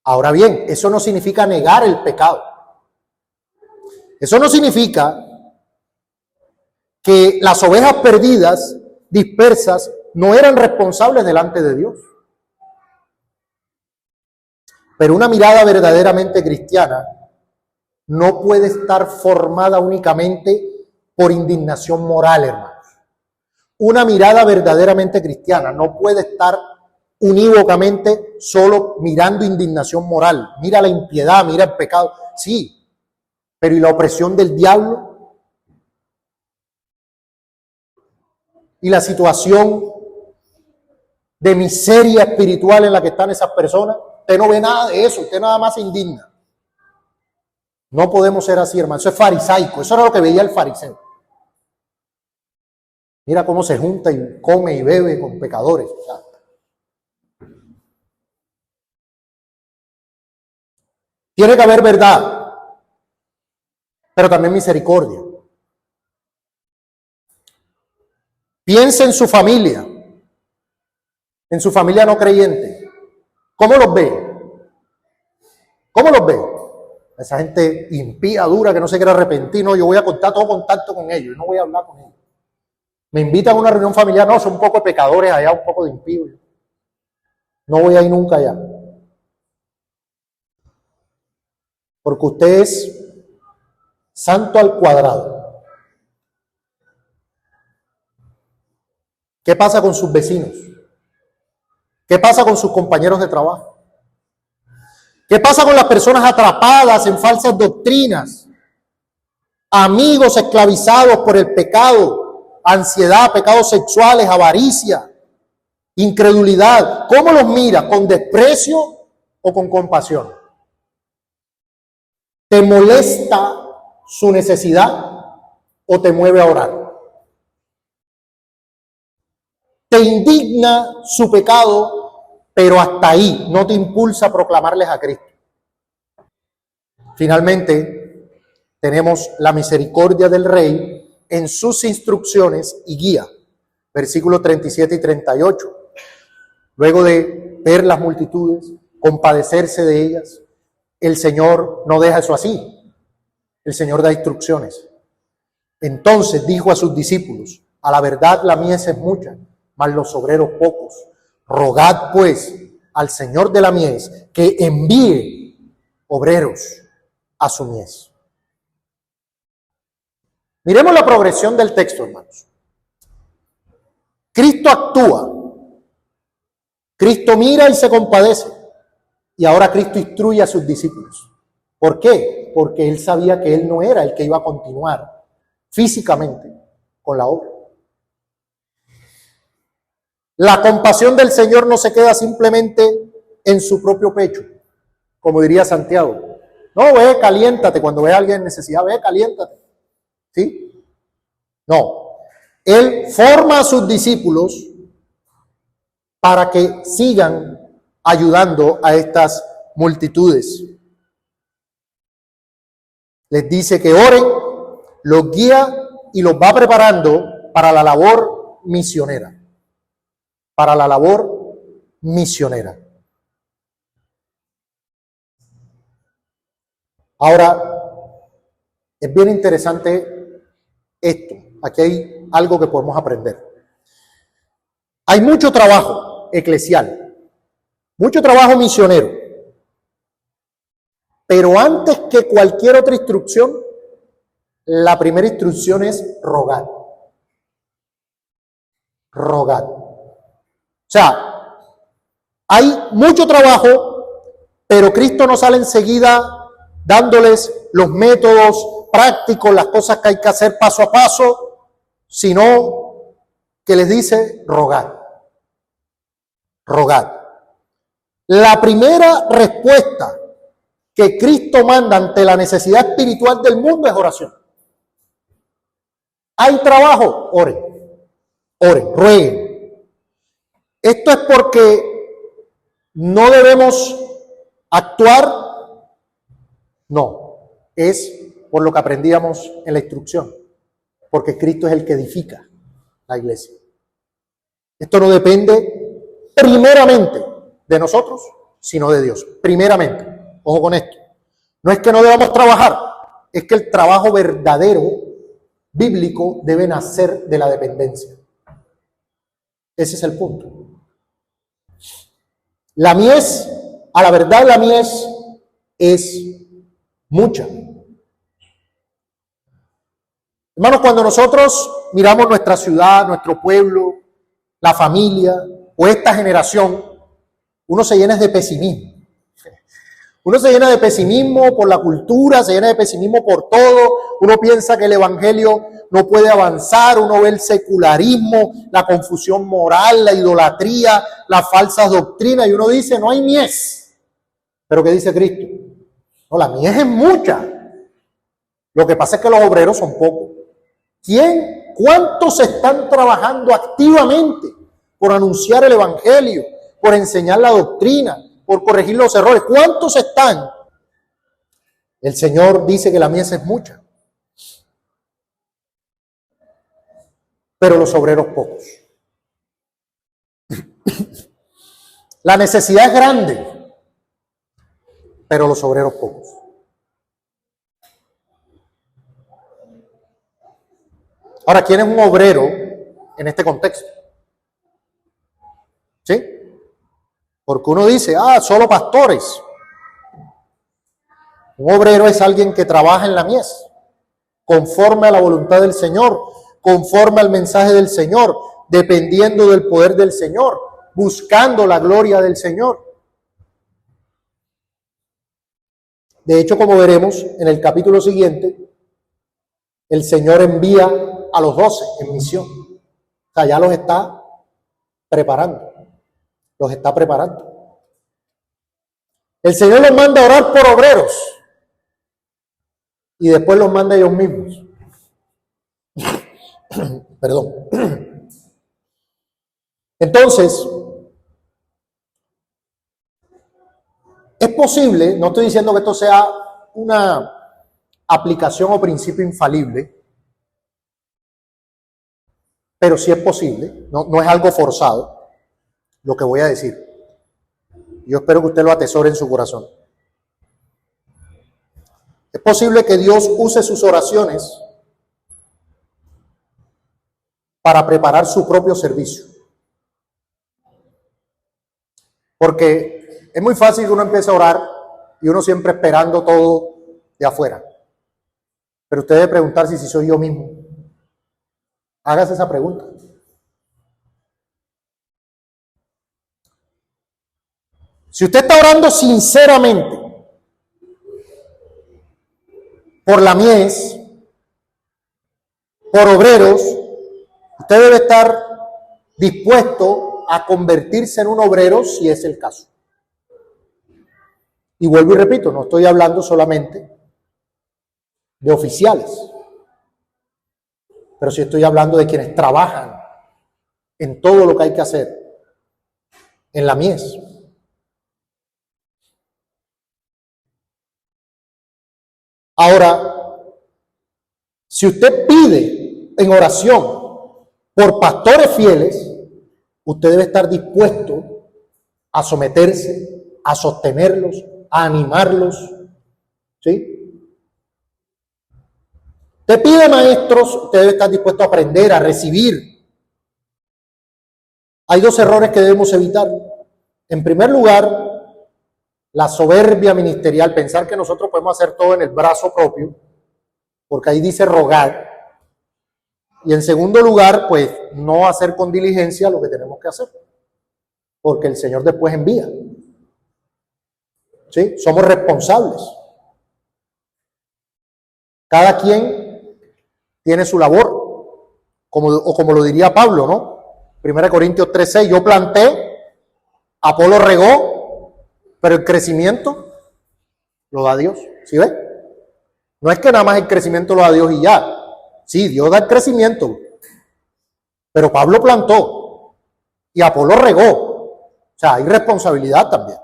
Ahora bien, eso no significa negar el pecado. Eso no significa que las ovejas perdidas, dispersas, no eran responsables delante de Dios. Pero una mirada verdaderamente cristiana no puede estar formada únicamente por indignación moral, hermanos. Una mirada verdaderamente cristiana no puede estar unívocamente solo mirando indignación moral. Mira la impiedad, mira el pecado. Sí, pero ¿y la opresión del diablo? ¿Y la situación de miseria espiritual en la que están esas personas? Usted no ve nada de eso, usted nada más se indigna. No podemos ser así, hermano. Eso es farisaico. Eso era lo que veía el fariseo. Mira cómo se junta y come y bebe con pecadores. Tiene que haber verdad, pero también misericordia. Piense en su familia no creyente. ¿Cómo los ve? ¿Cómo los ve? Esa gente impía, dura, que no se quiere arrepentir. No, yo voy a cortar todo contacto con ellos, no voy a hablar con ellos. Me invitan a una reunión familiar, no, son un poco de pecadores allá, un poco de impíos. No voy a ir nunca allá. Porque usted es santo al cuadrado. ¿Qué pasa con sus vecinos? ¿Qué pasa con sus compañeros de trabajo? ¿Qué pasa con las personas atrapadas en falsas doctrinas? Amigos esclavizados por el pecado, ansiedad, pecados sexuales, avaricia, incredulidad. ¿Cómo los mira? ¿Con desprecio o con compasión? ¿Te molesta su necesidad o te mueve a orar? ¿Te indigna su pecado, pero hasta ahí no te impulsa a proclamarles a Cristo? Finalmente, tenemos la misericordia del Rey en sus instrucciones y guía. Versículos 37 y 38. Luego de ver las multitudes, compadecerse de ellas, el Señor no deja eso así. El Señor da instrucciones. Entonces dijo a sus discípulos: a la verdad la mies es mucha, mas los obreros pocos. Rogad pues al Señor de la mies que envíe obreros a su mies. Miremos la progresión del texto, hermanos. Cristo actúa. Cristo mira y se compadece. Y ahora Cristo instruye a sus discípulos. ¿Por qué? Porque Él sabía que Él no era el que iba a continuar físicamente con la obra. La compasión del Señor no se queda simplemente en su propio pecho, como diría Santiago. No, ve, caliéntate cuando ve a alguien en necesidad, ve, caliéntate. ¿Sí? No. Él forma a sus discípulos para que sigan ayudando a estas multitudes. Les dice que oren, los guía y los va preparando para la labor misionera. Para la labor misionera. Ahora, es bien interesante esto. Aquí hay algo que podemos aprender. Hay mucho trabajo eclesial, mucho trabajo misionero, pero antes que cualquier otra instrucción, la primera instrucción es rogar. Rogar. O sea, hay mucho trabajo, pero Cristo no sale enseguida dándoles los métodos prácticos, las cosas que hay que hacer paso a paso, sino que les dice rogar. Rogar. La primera respuesta que Cristo manda ante la necesidad espiritual del mundo es oración. Hay trabajo, oren, oren, rueguen. Esto es porque no debemos actuar, no, es por lo que aprendíamos en la instrucción, porque Cristo es el que edifica la iglesia. Esto no depende primeramente de nosotros, sino de Dios. Primeramente, ojo con esto. No es que no debamos trabajar, es que el trabajo verdadero, bíblico, debe nacer de la dependencia. Ese es el punto. La mies, a la verdad la mies es mucha. Hermanos, cuando nosotros miramos nuestra ciudad, nuestro pueblo, la familia o esta generación, uno se llena de pesimismo. Uno se llena de pesimismo por la cultura, se llena de pesimismo por todo. Uno piensa que el evangelio no puede avanzar, uno ve el secularismo, la confusión moral, la idolatría, las falsas doctrinas, y uno dice, no hay mies. Pero ¿qué dice Cristo? No, la mies es mucha. Lo que pasa es que los obreros son pocos. ¿Cuántos están trabajando activamente por anunciar el evangelio, por enseñar la doctrina, por corregir los errores? ¿Cuántos están? El Señor dice que la mies es mucha, pero los obreros pocos. La necesidad es grande, pero los obreros pocos. Ahora, ¿quién es un obrero en este contexto? ¿Sí? Porque uno dice, solo pastores. Un obrero es alguien que trabaja en la mies, conforme a la voluntad del Señor, conforme al mensaje del Señor, dependiendo del poder del Señor, buscando la gloria del Señor. De hecho, como veremos en el capítulo siguiente, el Señor envía a los 12 en misión. O sea, ya los está preparando. Los está preparando. El Señor los manda a orar por obreros y después los manda a ellos mismos. Perdón. Entonces, es posible, no estoy diciendo que esto sea una aplicación o principio infalible, pero sí es posible, no es algo forzado lo que voy a decir. Yo espero que usted lo atesore en su corazón. Es posible que Dios use sus oraciones para preparar su propio servicio. Porque es muy fácil que uno empiece a orar y uno siempre esperando todo de afuera. Pero usted debe preguntarse si soy yo mismo. Hágase esa pregunta. Si usted está orando sinceramente por la mies, por obreros, usted debe estar dispuesto a convertirse en un obrero si es el caso. Y vuelvo y repito, no estoy hablando solamente de oficiales, pero sí estoy hablando de quienes trabajan en todo lo que hay que hacer en la mies. Ahora, si usted pide en oración por pastores fieles, usted debe estar dispuesto a someterse, a sostenerlos, a animarlos, ¿sí? Te pide maestros, usted debe estar dispuesto a aprender, a recibir. Hay dos errores que debemos evitar. En primer lugar, la soberbia ministerial, pensar que nosotros podemos hacer todo en el brazo propio, porque ahí dice rogar. Y en segundo lugar, pues no hacer con diligencia lo que tenemos que hacer, porque el Señor después envía. ¿Sí? Somos responsables. Cada quien tiene su labor, como lo diría Pablo, ¿no? 1 Corintios 3:6, yo planté, Apolo regó, pero el crecimiento lo da Dios. ¿Sí ve? No es que nada más el crecimiento lo da Dios y ya. Sí, Dios da el crecimiento, pero Pablo plantó y Apolo regó. O sea, hay responsabilidad también.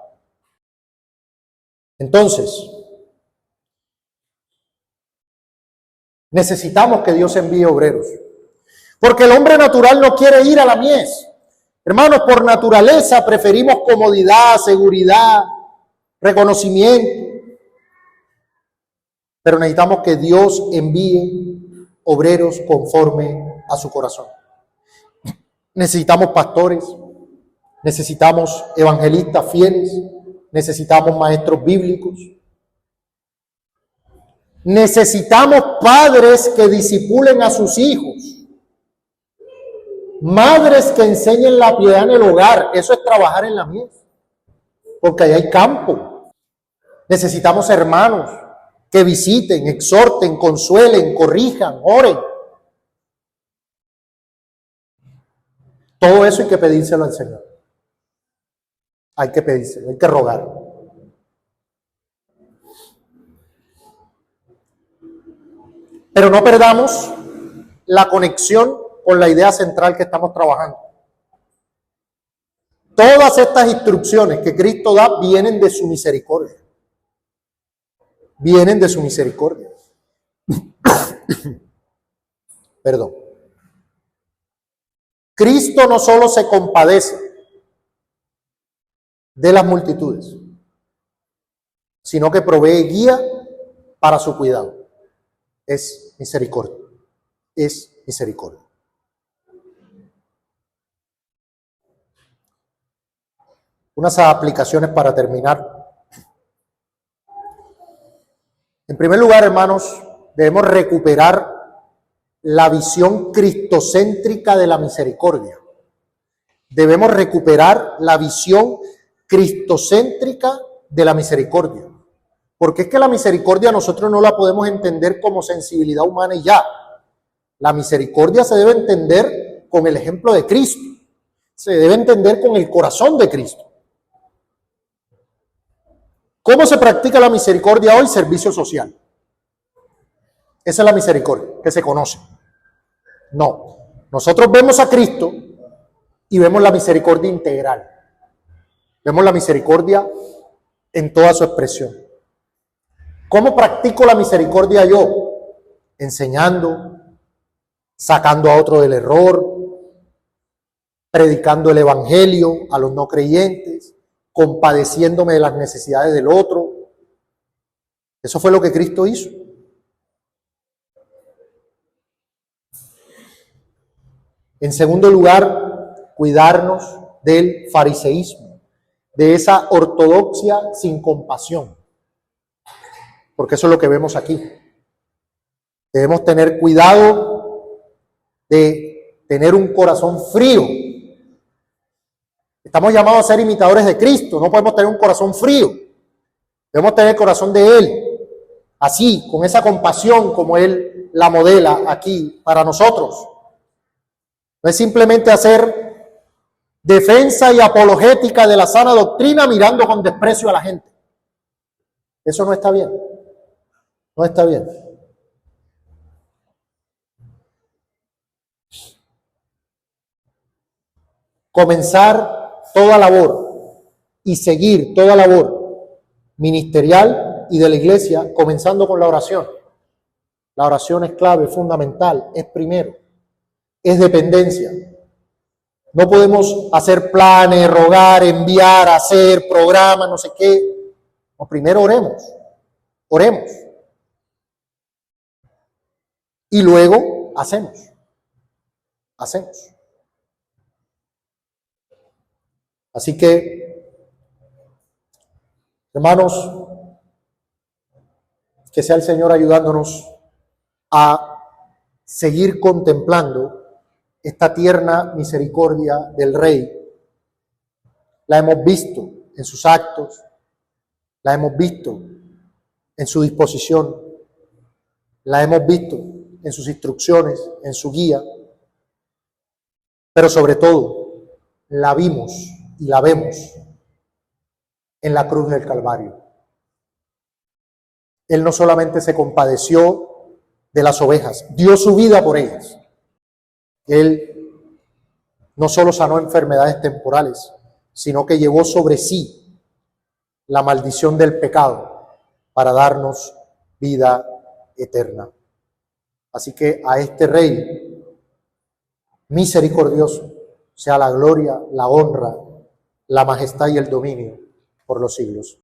Entonces, necesitamos que Dios envíe obreros, porque el hombre natural no quiere ir a la mies. Hermanos, por naturaleza preferimos comodidad, seguridad, reconocimiento, pero necesitamos que Dios envíe obreros conforme a su corazón. Necesitamos pastores, necesitamos evangelistas fieles, necesitamos maestros bíblicos, necesitamos padres que discipulen a sus hijos, madres que enseñen la piedad en el hogar. Eso es trabajar en la mies, porque ahí hay campo. Necesitamos hermanos que visiten, exhorten, consuelen, corrijan, oren. Todo eso hay que pedírselo al Señor. Hay que pedírselo, hay que rogar. Pero no perdamos la conexión con la idea central que estamos trabajando. Todas estas instrucciones que Cristo da vienen de su misericordia. Vienen de su misericordia. Perdón. Cristo no solo se compadece de las multitudes, sino que provee guía para su cuidado. Es misericordia. Es misericordia. Unas aplicaciones para terminar. En primer lugar, hermanos, debemos recuperar la visión cristocéntrica de la misericordia. Debemos recuperar la visión cristocéntrica de la misericordia. Porque es que la misericordia nosotros no la podemos entender como sensibilidad humana y ya. La misericordia se debe entender con el ejemplo de Cristo. Se debe entender con el corazón de Cristo. ¿Cómo se practica la misericordia hoy? Servicio social. Esa es la misericordia que se conoce. No, nosotros vemos a Cristo y vemos la misericordia integral. Vemos la misericordia en toda su expresión. ¿Cómo practico la misericordia yo? Enseñando, sacando a otro del error, predicando el evangelio a los no creyentes, compadeciéndome de las necesidades del otro. Eso fue lo que Cristo hizo. En segundo lugar, cuidarnos del fariseísmo, de esa ortodoxia sin compasión, porque eso es lo que vemos aquí. Debemos tener cuidado de tener un corazón frío. Estamos llamados a ser imitadores de Cristo, no podemos tener un corazón frío. Debemos tener el corazón de Él, así, con esa compasión como Él la modela aquí para nosotros. No es simplemente hacer defensa y apologética de la sana doctrina mirando con desprecio a la gente. Eso no está bien. No está bien. Comenzar toda labor y seguir toda labor ministerial y de la iglesia, comenzando con la oración. La oración es clave, fundamental, es primero. Es dependencia. No podemos hacer planes, rogar, enviar, hacer programas, no sé qué. No, primero oremos. Oremos. y luego hacemos. Así que, hermanos, que sea el Señor ayudándonos a seguir contemplando esta tierna misericordia del Rey. La hemos visto en sus actos, la hemos visto en su disposición, la hemos visto en sus instrucciones, en su guía, pero sobre todo la vimos y la vemos en la cruz del Calvario. Él no solamente se compadeció de las ovejas, dio su vida por ellas. Él no solo sanó enfermedades temporales, sino que llevó sobre sí la maldición del pecado para darnos vida eterna. Así que a este Rey misericordioso sea la gloria, la honra, la majestad y el dominio por los siglos.